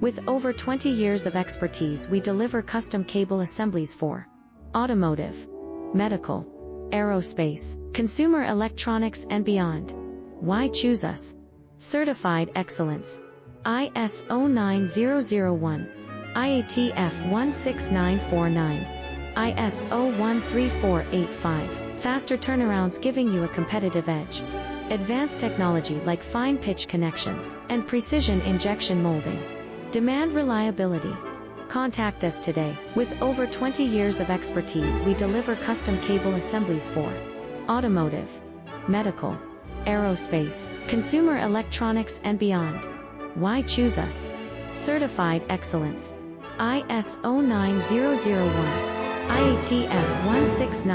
With over 20 years of expertise, we deliver custom cable assemblies for automotive, medical, aerospace, consumer electronics and beyond. Why choose us? Certified excellence. ISO 9001, IATF 16949, ISO 13485. Faster turnarounds giving you a competitive edge. Advanced technology like fine pitch connections and precision injection molding. Demand reliability. Contact us today. With over 20 years of expertise, we deliver custom cable assemblies for automotive, medical, aerospace, consumer electronics and beyond. Why choose us? Certified excellence. ISO 9001, IATF 169.